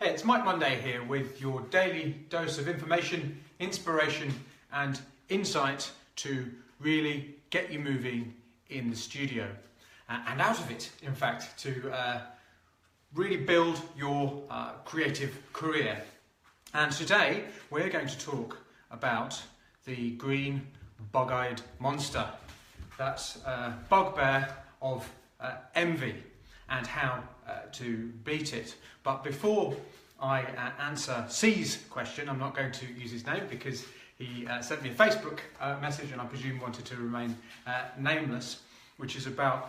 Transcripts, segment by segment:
Hey, it's Mike Monday here with your daily dose of information, inspiration and insight to really get you moving in the studio and out of it, in fact, to really build your creative career. And today we're going to talk about the green bug-eyed monster. That's bugbear of envy and how to beat it. But before I answer C's question, I'm not going to use his name because he sent me a Facebook message and I presume wanted to remain nameless, which is about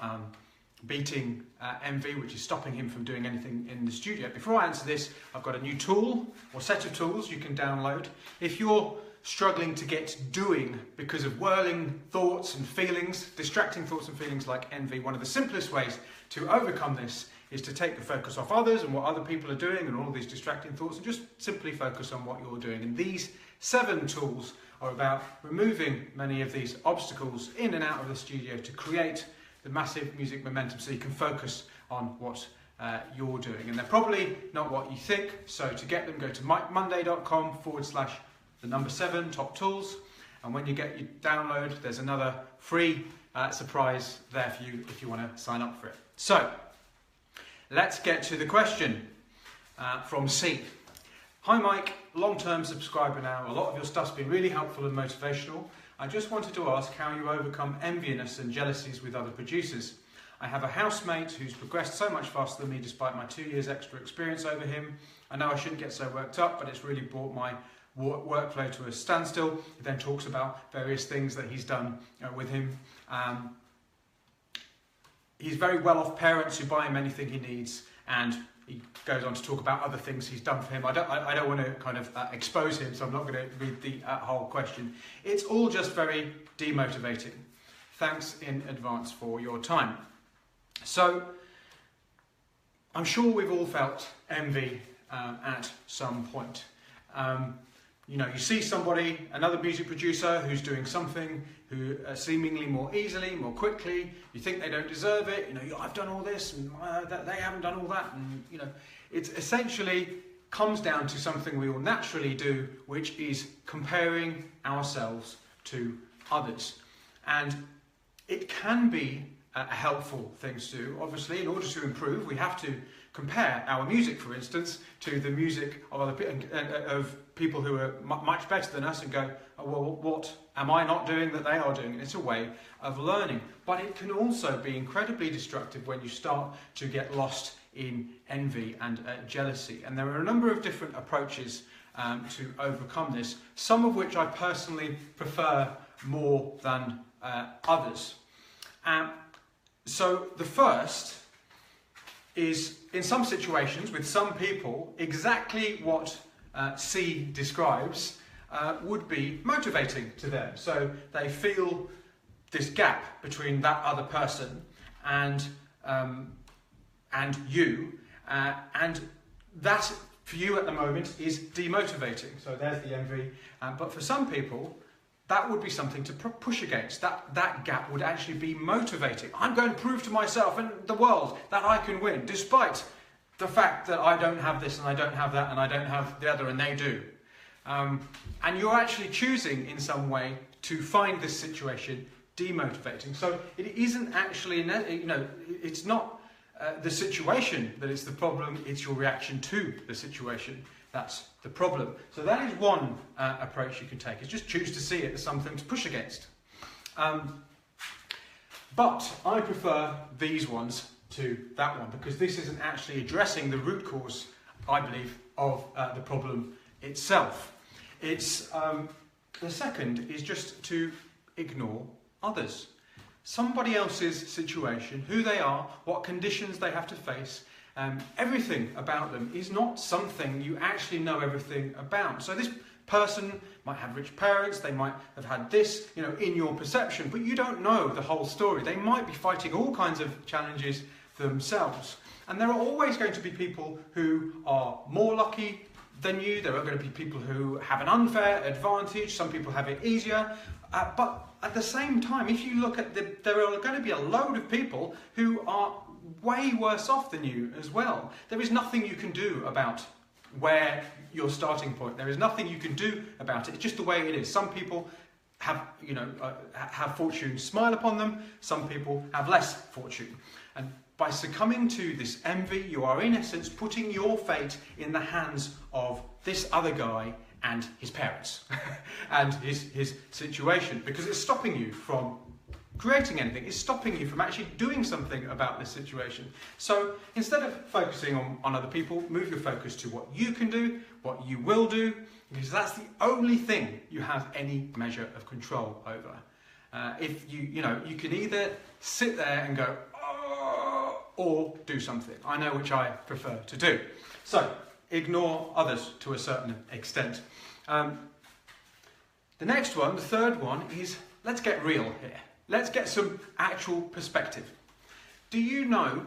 beating envy, which is stopping him from doing anything in the studio. Before I answer this, I've got a new tool or set of tools you can download. If you're struggling to get doing because of whirling thoughts and feelings, distracting thoughts and feelings like envy, one of the simplest ways to overcome this is to take the focus off others and what other people are doing and all these distracting thoughts and just simply focus on what you're doing. And these 7 tools are about removing many of these obstacles in and out of the studio to create the massive music momentum so you can focus on what you're doing. And they're probably not what you think, so to get them, go to mikemonday.com/7 top tools, and when you get your download, there's another free surprise there for you if you want to sign up for it. So let's get to the question from C. Hi Mike, long-term subscriber now. A lot of your stuff's been really helpful and motivational. I just wanted to ask how you overcome enviness and jealousies with other producers. I have a housemate who's progressed so much faster than me despite my 2 years extra experience over him. I know I shouldn't get so worked up, but it's really brought my workflow to a standstill. He then talks about various things that he's done with him. He's very well-off parents who buy him anything he needs, and he goes on to talk about other things he's done for him. I don't want to kind of expose him, so I'm not going to read the whole question. It's all just very demotivating. Thanks in advance for your time. So, I'm sure we've all felt envy at some point. You know, you see somebody, another music producer who's doing something who seemingly more easily, more quickly, you think they don't deserve it, you know, I've done all this and they haven't done all that, and you know, it essentially comes down to something we all naturally do, which is comparing ourselves to others. And it can be a helpful thing to do. Obviously, in order to improve, we have to compare our music, for instance, to the music of other people who are much better than us and go, oh, well, what am I not doing that they are doing? And it's a way of learning. But it can also be incredibly destructive when you start to get lost in envy and jealousy. And there are a number of different approaches to overcome this, some of which I personally prefer more than others. So the first is, in some situations, with some people, exactly what C describes would be motivating to them. So they feel this gap between that other person and you, and that for you at the moment is demotivating. So there's the envy. But for some people, that would be something to push against. That gap would actually be motivating. I'm going to prove to myself and the world that I can win, despite the fact that I don't have this and I don't have that and I don't have the other and they do. And you're actually choosing in some way to find this situation demotivating. So it isn't actually, you know, it's not the situation that is the problem, it's your reaction to the situation. That's the problem. So that is one approach you can take, is just choose to see it as something to push against. But I prefer these ones to that one, because this isn't actually addressing the root cause, I believe, of the problem itself. It's the second is just to ignore others. Somebody else's situation, who they are, what conditions they have to face, everything about them is not something you actually know everything about. So this person might have rich parents, they might have had this, you know, in your perception, but you don't know the whole story. They might be fighting all kinds of challenges themselves. And there are always going to be people who are more lucky than you. There are going to be people who have an unfair advantage. Some people have it easier. But at the same time, if you look at there are going to be a load of people who are way worse off than you as well. There is nothing you can do about where your starting point. There is nothing you can do about it. It's just the way it is. Some people have, have fortune smile upon them. Some people have less fortune. And by succumbing to this envy, you are in essence putting your fate in the hands of this other guy and his parents and his situation, because it's stopping you from creating anything. It's stopping you from actually doing something about this situation. So instead of focusing on other people, move your focus to what you can do, what you will do, because that's the only thing you have any measure of control over. If you can either sit there and go, oh, or do something. I know which I prefer to do. So ignore others to a certain extent. The next one, the third one, is let's get real here. Let's get some actual perspective. Do you know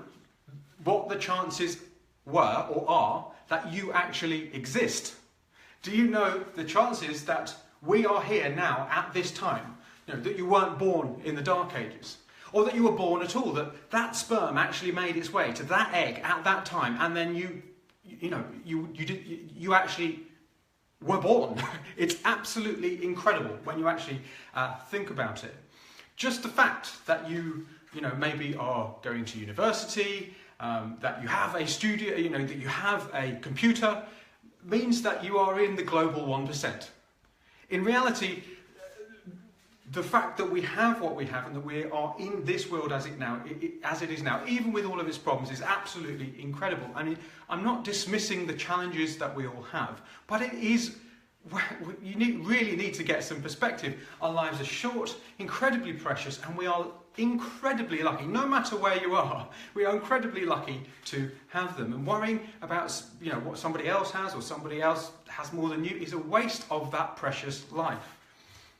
what the chances were or are that you actually exist? Do you know the chances that we are here now at this time? That you weren't born in the Dark Ages, or that you were born at all, that sperm actually made its way to that egg at that time, and then you actually were born. It's absolutely incredible when you actually think about it. Just the fact that you maybe are going to university, that you have a studio, that you have a computer, means that you are in the global 1%. In reality, the fact that we have what we have and that we are in this world as it is now, even with all of its problems, is absolutely incredible. I mean, I'm not dismissing the challenges that we all have, but it is. You really need to get some perspective. Our lives are short, incredibly precious, and we are incredibly lucky. No matter where you are, we are incredibly lucky to have them. And worrying about what somebody else has or somebody else has more than you is a waste of that precious life.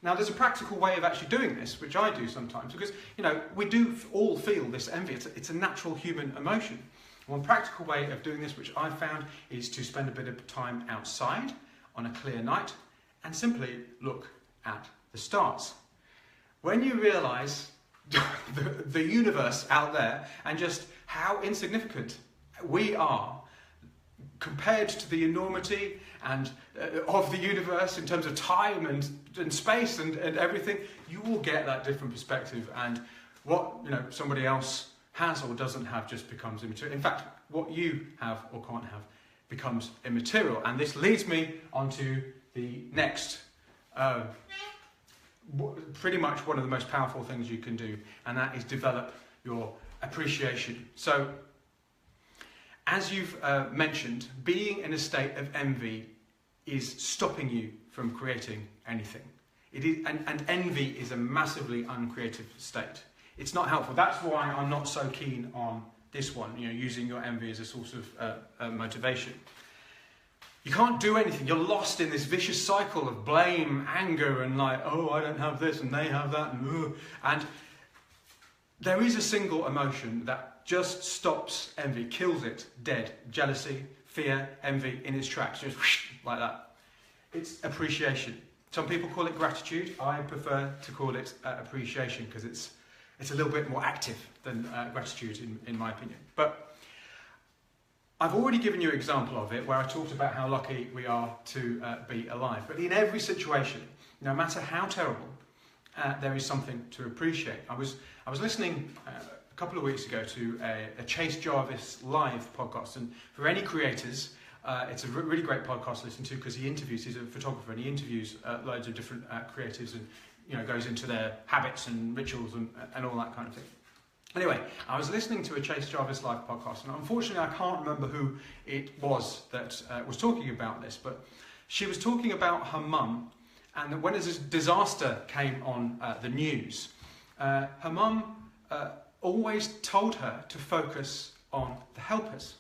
Now, there's a practical way of actually doing this, which I do sometimes, because we do all feel this envy. It's a natural human emotion. One practical way of doing this, which I've found, is to spend a bit of time outside on a clear night and simply look at the stars. When you realise the universe out there and just how insignificant we are compared to the enormity and of the universe in terms of time and space and everything, you will get that different perspective, and what somebody else has or doesn't have just becomes immaterial. In fact, what you have or can't have becomes immaterial. And this leads me onto the next, pretty much one of the most powerful things you can do, and that is develop your appreciation. So, as you've mentioned, being in a state of envy is stopping you from creating anything. It is, and envy is a massively uncreative state. It's not helpful. That's why I'm not so keen on this one, using your envy as a source of motivation. You can't do anything. You're lost in this vicious cycle of blame, anger, and oh, I don't have this and they have that, and there is a single emotion that just stops envy, kills it dead. Jealousy, fear, envy in its tracks, just like that. It's appreciation. Some people call it gratitude. I prefer to call it appreciation, because it's a little bit more active than gratitude, in my opinion. But I've already given you an example of it, where I talked about how lucky we are to be alive. But in every situation, no matter how terrible, there is something to appreciate. I was listening a couple of weeks ago to a Chase Jarvis live podcast, and for any creators, it's a really great podcast to listen to, because he's a photographer, and he interviews loads of different creatives, and goes into their habits and rituals and all that kind of thing. Anyway, I was listening to a Chase Jarvis live podcast, and unfortunately I can't remember who it was that was talking about this, but she was talking about her mum, and when a disaster came on the news, her mum always told her to focus on the helpers.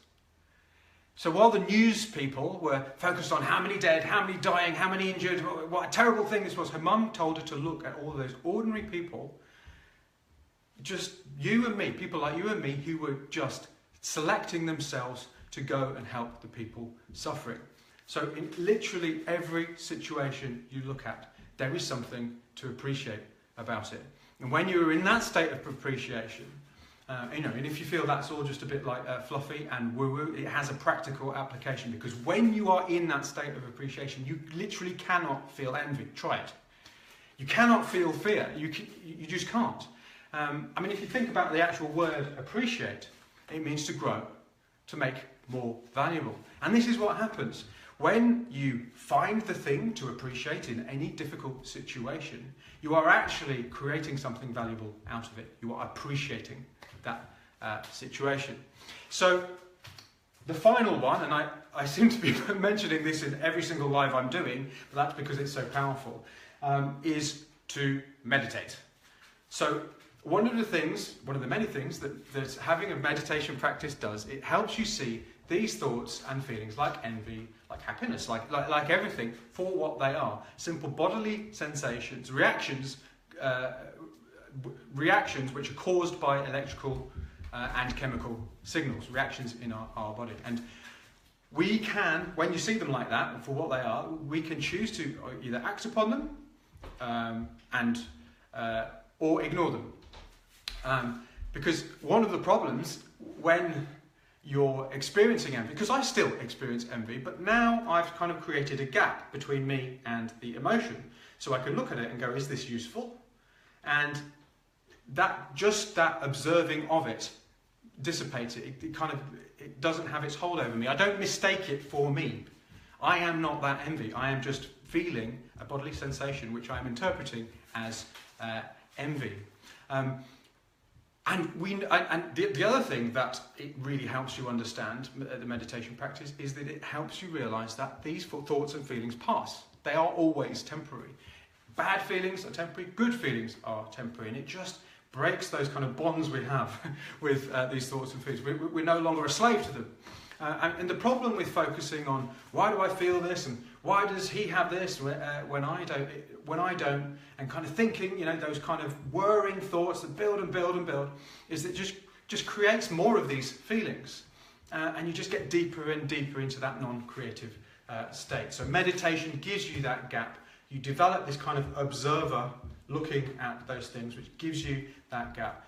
So while the news people were focused on how many dead, how many dying, how many injured, what a terrible thing this was, her mum told her to look at all those ordinary people, just you and me, people like you and me, who were just selecting themselves to go and help the people suffering. So in literally every situation you look at, there is something to appreciate about it. And when you're in that state of appreciation, And if you feel that's all just a bit like fluffy and woo-woo, it has a practical application, because when you are in that state of appreciation, you literally cannot feel envy. Try it. You cannot feel fear. You just can't. If you think about the actual word appreciate, it means to grow, to make more valuable. And this is what happens. When you find the thing to appreciate in any difficult situation, you are actually creating something valuable out of it. You are appreciating that situation. So the final one, and I seem to be mentioning this in every single live I'm doing, but that's because it's so powerful, is to meditate. So one of the many things that having a meditation practice does, it helps you see these thoughts and feelings like envy, like happiness, like everything, for what they are. Simple bodily sensations, reactions which are caused by electrical and chemical signals, reactions in our body. And we can, when you see them like that, for what they are, we can choose to either act upon them or ignore them. Because one of the problems when you're experiencing envy, because I still experience envy, but now I've kind of created a gap between me and the emotion. So I can look at it and go, is this useful? And that observing of it dissipates it. It doesn't have its hold over me. I don't mistake it for me. I am not that envy. I am just feeling a bodily sensation which I am interpreting as envy. And the other thing that it really helps you understand, the meditation practice, is that it helps you realise that these thoughts and feelings pass. They are always temporary. Bad feelings are temporary, good feelings are temporary, and it just breaks those kind of bonds we have with these thoughts and feelings. We're no longer a slave to them. And the problem with focusing on why do I feel this and why does he have this when I don't, and kind of thinking, those kind of whirring thoughts that build and build and build, is that just creates more of these feelings, and you just get deeper and deeper into that non-creative state. So meditation gives you that gap. You develop this kind of observer looking at those things, which gives you that gap,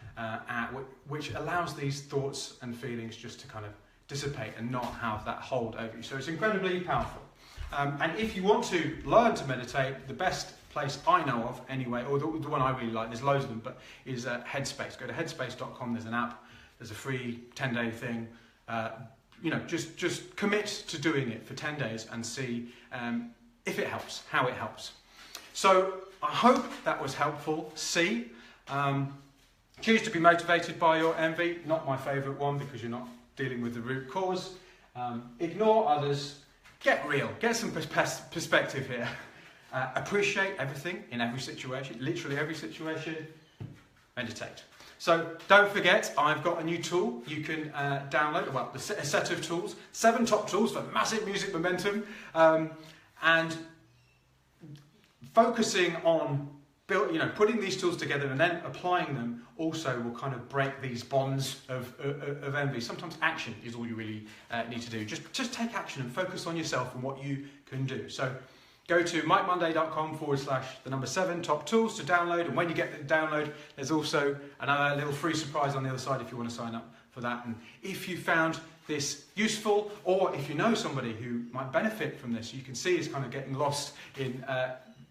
which allows these thoughts and feelings just to kind of dissipate and not have that hold over you. So it's incredibly powerful. And if you want to learn to meditate, the best place I know of anyway, or the one I really like, there's loads of them, but is Headspace. Go to headspace.com, there's an app, there's a free 10-day thing. Just commit to doing it for 10 days and see if it helps, how it helps. So I hope that was helpful. Choose to be motivated by your envy. Not my favourite one, because you're not dealing with the root cause. Ignore others. Get real. Get some perspective here. Appreciate everything in every situation, literally every situation. Meditate. So don't forget, I've got a new tool you can download. A set of tools, 7 top tools for massive music momentum, and focusing on putting these tools together and then applying them also will kind of break these bonds of envy. Sometimes action is all you really need to do. Just take action and focus on yourself and what you can do. So go to mikemonday.com/7 top tools to download. And when you get the download, there's also another little free surprise on the other side if you want to sign up for that. And if you found this useful, or if you know somebody who might benefit from this, you can see is kind of getting lost in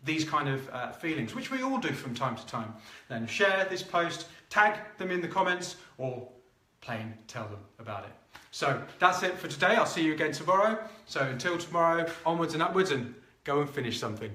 these kind of feelings, which we all do from time to time, then share this post, tag them in the comments, or plain tell them about it. So that's it for today. I'll see you again tomorrow. So until tomorrow, onwards and upwards, and go and finish something.